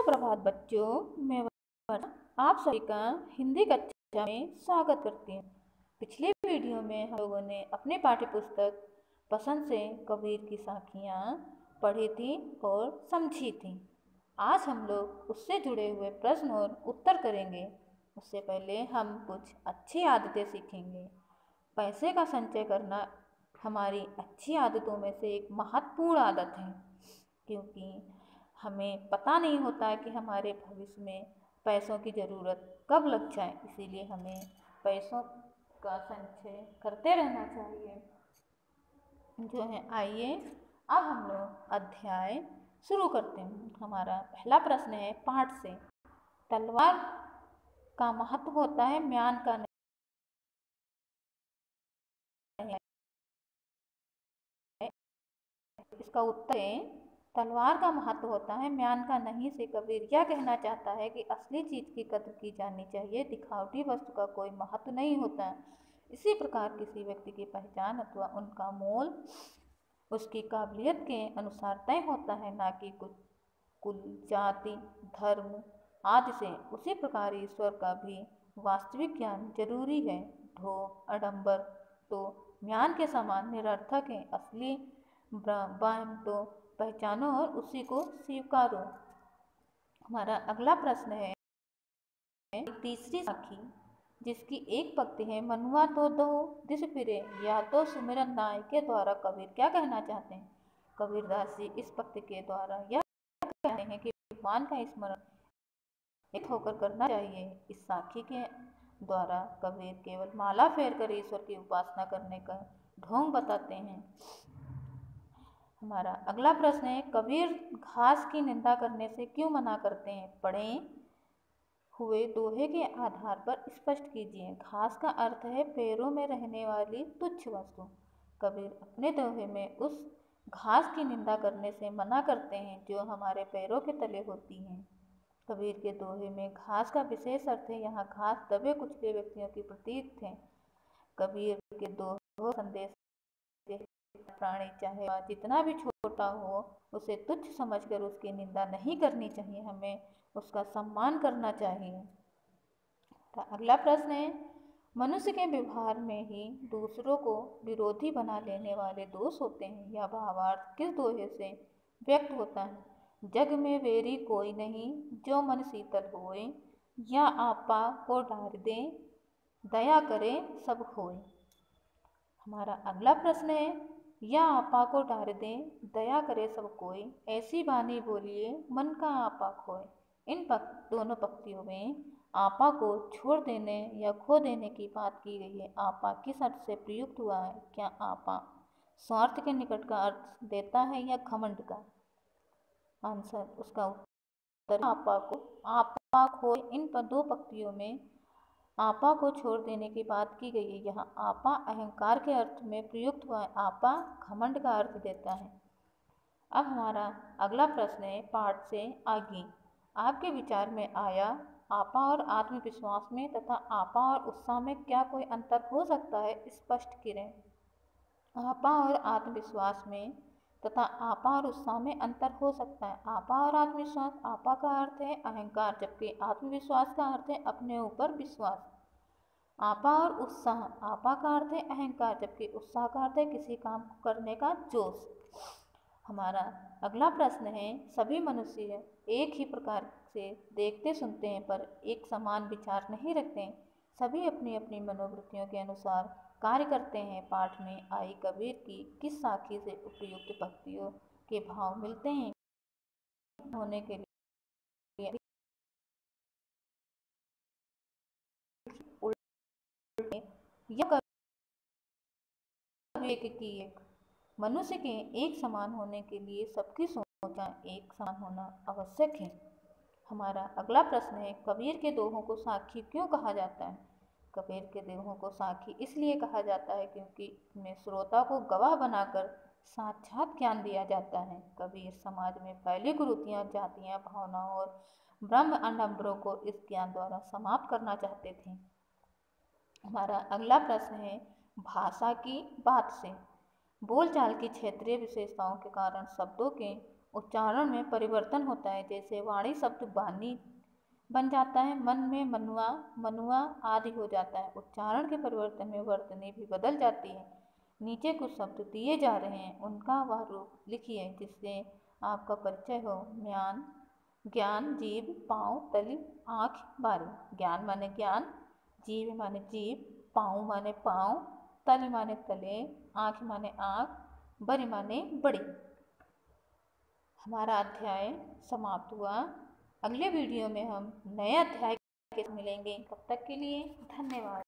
सुप्रभात बच्चों, मैं वर्षा आप सभी का हिंदी कक्षा में स्वागत करती हूँ। पिछले वीडियो में हम लोगों ने अपने पाठ्य पुस्तक पसंद से कबीर की साखियाँ पढ़ी थी और समझी थी। आज हम लोग उससे जुड़े हुए प्रश्न और उत्तर करेंगे। उससे पहले हम कुछ अच्छी आदतें सीखेंगे। पैसे का संचय करना हमारी अच्छी आदतों में से एक महत्वपूर्ण आदत है, क्योंकि हमें पता नहीं होता है कि हमारे भविष्य में पैसों की ज़रूरत कब लग जाए। इसीलिए हमें पैसों का संचय करते रहना चाहिए जो है। आइए अब हम लोग अध्याय शुरू करते हैं। हमारा पहला प्रश्न है पाठ से, तलवार का महत्व होता है, म्यान का नहीं। इसका उत्तर है तलवार का महत्व होता है, म्यान का नहीं से कबीर यह कहना चाहता है कि असली चीज़ की कद्र की जानी चाहिए, दिखावटी वस्तु का कोई महत्व नहीं होता है। इसी प्रकार किसी व्यक्ति की पहचान अथवा उनका मोल उसकी काबिलियत के अनुसार तय होता है, ना कि कुल, जाति, धर्म आदि से। उसी प्रकार ईश्वर का भी वास्तविक ज्ञान जरूरी है। ढोंग, आडंबर तो म्यान के समान निरर्थक है। असली ब्रह्म तो पहचानो और उसी को स्वीकारो। हमारा अगला प्रश्न है तीसरी साखी, जिसकी एक पंक्ति है, मनुआ तो दो दिस फिरे या तो सुमिरन नाय के द्वारा कबीर क्या कहना चाहते हैं? कबीरदास जी इस पंक्ति के द्वारा यह कहते हैं कि भगवान का स्मरण एक होकर करना चाहिए। इस साखी के द्वारा कबीर केवल माला फेर कर ईश्वर की उपासना करने का ढोंग बताते हैं। हमारा अगला प्रश्न है, कबीर घास की निंदा करने से क्यों मना करते हैं? पढ़े हुए दोहे के आधार पर स्पष्ट कीजिए। घास का अर्थ है पैरों में रहने वाली तुच्छ वस्तु। कबीर अपने दोहे में उस घास की निंदा करने से मना करते हैं जो हमारे पैरों के तले होती हैं। कबीर के दोहे में घास का विशेष अर्थ है, यहाँ घास दबे कुचले व्यक्तियों की प्रतीक थे। कबीर के दोहे संदेश प्राणी चाहे जितना भी छोटा हो उसे तुच्छ समझकर उसकी निंदा नहीं करनी चाहिए, हमें उसका सम्मान करना चाहिए। तो अगला प्रश्न है, मनुष्य के व्यवहार में ही दूसरों को विरोधी बना लेने वाले दोष होते हैं। यह भावार्थ किस दोहे से व्यक्त होता है? जग में वेरी कोई नहीं, जो मन शीतल होए, या आपा को डार दे, दया करे सब होए। हमारा अगला प्रश्न है, या आपा को डार दे, दया करे सब कोई, ऐसी वाणी बोलिए मन का आपा खोए। इन दोनों पंक्तियों में आपा को छोड़ देने या खो देने की बात की गई है। आपा किस अर्थ से प्रयुक्त हुआ है? क्या आपा स्वार्थ के निकट का अर्थ देता है या घमंड का? आंसर उसका उत्तर आपा खोए। इन दो पंक्तियों में आपा को छोड़ देने की बात की गई है। यहाँ आपा अहंकार के अर्थ में प्रयुक्त हुआ है, आपा घमंड का अर्थ देता है। अब हमारा अगला प्रश्न है पाठ से आगे, आपके विचार में आया आपा और आत्मविश्वास में तथा आपा और उत्साह में क्या कोई अंतर हो सकता है? स्पष्ट करें। आपा और आत्मविश्वास में तथा आपा और उत्साह में अंतर हो सकता है। आपा और आत्मविश्वास, आपा का अर्थ है अहंकार, जबकि आत्मविश्वास का अर्थ है अपने ऊपर विश्वास। आपा और उत्साह, आपा का अर्थ है अहंकार, जबकि उत्साह का अर्थ है किसी काम को करने का जोश। हमारा अगला प्रश्न है, सभी मनुष्य एक ही प्रकार से देखते सुनते हैं पर एक समान विचार नहीं रखते हैं। सभी अपनी अपनी मनोवृत्तियों के अनुसार कार्य करते हैं। पाठ में आई कबीर की किस साखी से उपयुक्त पंक्तियों के भाव मिलते हैं? होने के लिए यह की एक मनुष्य के एक समान होने के लिए सबकी सोचा एक समान होना आवश्यक है। हमारा अगला प्रश्न है, कबीर के दोहों को साखी क्यों कहा जाता है? कबीर के दोहों को साखी इसलिए कहा जाता है क्योंकि इसमें श्रोता को गवाह बनाकर साक्षात ज्ञान दिया जाता है। कबीर समाज में फैली कुरीतियां, जातियां, भावनाओं और ब्रह्म आडंबरों को इस ज्ञान द्वारा समाप्त करना चाहते थे। हमारा अगला प्रश्न है, भाषा की बात से बोलचाल की क्षेत्रीय विशेषताओं के कारण शब्दों के उच्चारण में परिवर्तन होता है, जैसे वाणी शब्द वाणी बन जाता है, मन में मनुआ मनुआ आदि हो जाता है। उच्चारण के परिवर्तन में वर्तनी भी बदल जाती है। नीचे कुछ शब्द दिए जा रहे हैं, उनका वह रूप लिखिए जिससे आपका परिचय हो। ज्ञान, ज्ञान जीभ, पाँव, तली, आँख, बारी। ज्ञान माने ज्ञान, जीभ माने जीभ, पाँव माने पाँव, तल माने तले, आँख माने आँख, बड़ी माने बड़ी। हमारा अध्याय समाप्त हुआ। अगले वीडियो में हम नए अध्याय के साथ मिलेंगे। तब तक के लिए धन्यवाद।